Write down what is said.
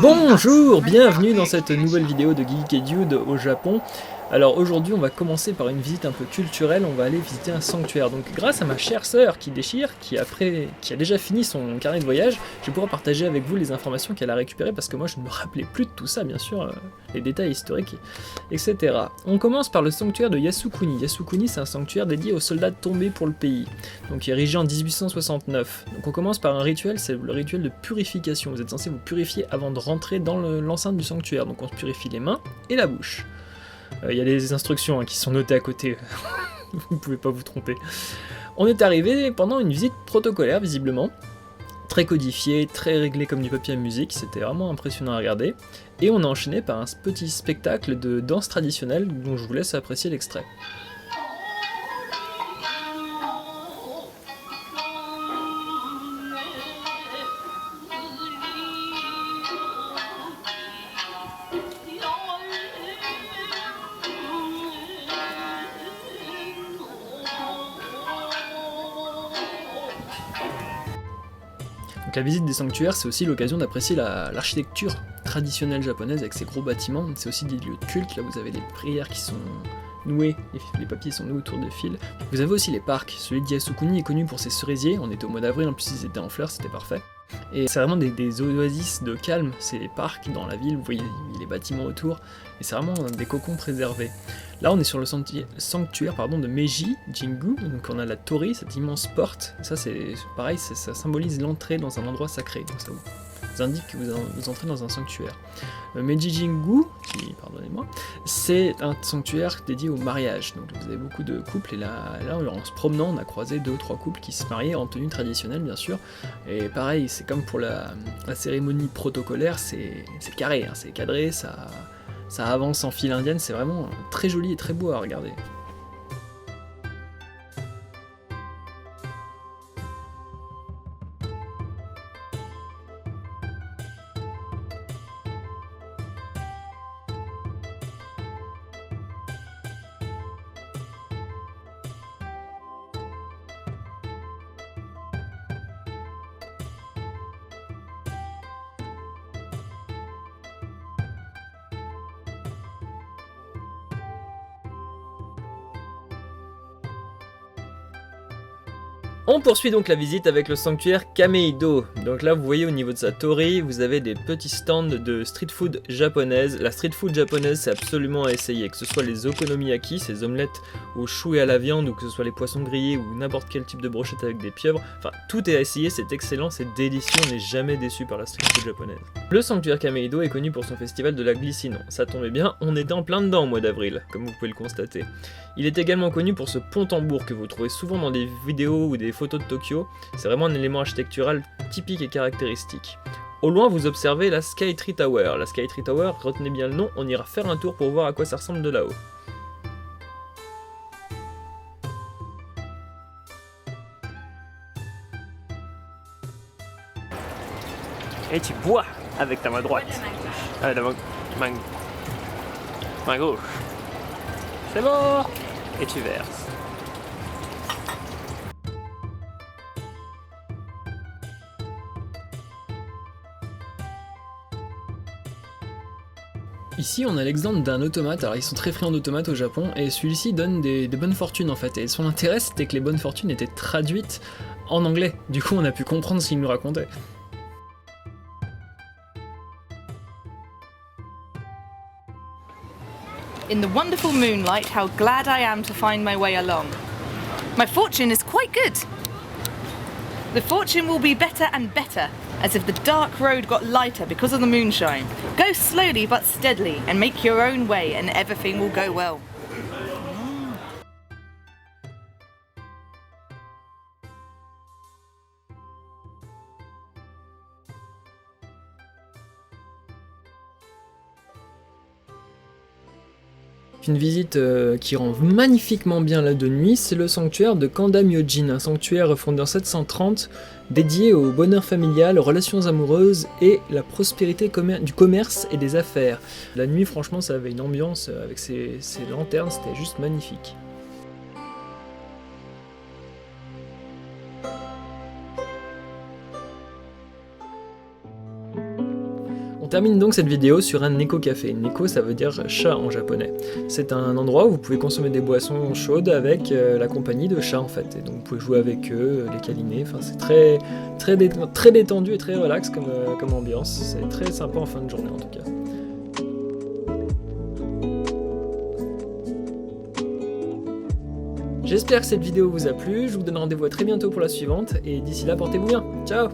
Bonjour, bienvenue dans cette nouvelle vidéo de Geek et Dude au Japon. Alors aujourd'hui on va commencer par une visite un peu culturelle, on va aller visiter un sanctuaire. Donc grâce à ma chère sœur qui déchire, qui a déjà fini son carnet de voyage, je vais pouvoir partager avec vous les informations qu'elle a récupérées parce que moi je ne me rappelais plus de tout ça bien sûr, les détails historiques, etc. On commence par le sanctuaire de Yasukuni. Yasukuni c'est un sanctuaire dédié aux soldats tombés pour le pays, donc érigé en 1869. Donc on commence par un rituel, c'est le rituel de purification. Vous êtes censé vous purifier avant de rentrer dans l'enceinte du sanctuaire, donc on se purifie les mains et la bouche. Il y a des instructions qui sont notées à côté, vous ne pouvez pas vous tromper. On est arrivé pendant une visite protocolaire visiblement, très codifiée, très réglée comme du papier à musique, c'était vraiment impressionnant à regarder. Et on a enchaîné par un petit spectacle de danse traditionnelle dont je vous laisse apprécier l'extrait. La visite des sanctuaires, c'est aussi l'occasion d'apprécier l'architecture traditionnelle japonaise avec ses gros bâtiments. C'est aussi des lieux de culte, là vous avez les prières qui sont nouées, les papiers sont noués autour de fils. Vous avez aussi les parcs, celui de Yasukuni est connu pour ses cerisiers, on était au mois d'avril, en plus ils étaient en fleurs, c'était parfait. Et c'est vraiment des oasis de calme, c'est les parcs dans la ville, vous voyez les bâtiments autour, et c'est vraiment des cocons préservés. Là on est sur le sanctuaire de Meiji Jingu, donc on a la torii, cette immense porte, ça c'est pareil, ça symbolise l'entrée dans un endroit sacré, donc ça vous indique que vous entrez dans un sanctuaire. Meiji Jingu, pardonnez-moi, c'est un sanctuaire dédié au mariage, donc vous avez beaucoup de couples, et là en se promenant on a croisé 2 ou 3 couples qui se mariaient en tenue traditionnelle bien sûr, et pareil c'est comme pour la cérémonie protocolaire, c'est carré, hein, c'est cadré, ça avance en file indienne, c'est vraiment très joli et très beau à regarder. On poursuit donc la visite avec le sanctuaire Kameido. Donc là vous voyez au niveau de sa torii, vous avez des petits stands de street food japonaise. La street food japonaise c'est absolument à essayer, que ce soit les okonomiyaki, ces omelettes aux choux et à la viande, ou que ce soit les poissons grillés ou n'importe quel type de brochette avec des pieuvres. Enfin tout est à essayer, c'est excellent, c'est délicieux, on n'est jamais déçu par la street food japonaise. Le sanctuaire Kameido est connu pour son festival de la glycine. Ça tombait bien, on était en plein dedans au mois d'avril, comme vous pouvez le constater. Il est également connu pour ce pont-tambour que vous trouvez souvent dans des vidéos ou des photos de Tokyo. C'est vraiment un élément architectural typique et caractéristique. Au loin, vous observez la Skytree Tower. La Skytree Tower, retenez bien le nom, on ira faire un tour pour voir à quoi ça ressemble de là-haut. Et tu bois avec ta main droite. Ah, la main gauche. C'est bon. Et tu verses. Ici on a l'exemple d'un automate, alors ils sont très friands d'automates au Japon, et celui-ci donne des bonnes fortunes en fait, et son intérêt c'était que les bonnes fortunes étaient traduites en anglais, du coup on a pu comprendre ce qu'il nous racontait. In the wonderful moonlight, how glad I am to find my way along. My fortune is quite good. The fortune will be better and better, as if the dark road got lighter because of the moonshine. Go slowly but steadily, and make your own way, and everything will go well. Une visite qui rend magnifiquement bien là de nuit, c'est le sanctuaire de Kanda Myojin, un sanctuaire fondé en 730 dédié au bonheur familial, aux relations amoureuses et la prospérité du commerce et des affaires. La nuit franchement ça avait une ambiance avec ces lanternes, c'était juste magnifique. On termine donc cette vidéo sur un Neko Café. Neko, ça veut dire chat en japonais. C'est un endroit où vous pouvez consommer des boissons chaudes avec la compagnie de chats en fait. Et donc vous pouvez jouer avec eux, les câliner. Enfin, c'est très détendu et très relax comme ambiance. C'est très sympa en fin de journée en tout cas. J'espère que cette vidéo vous a plu. Je vous donne rendez-vous à très bientôt pour la suivante. Et d'ici là, portez-vous bien. Ciao!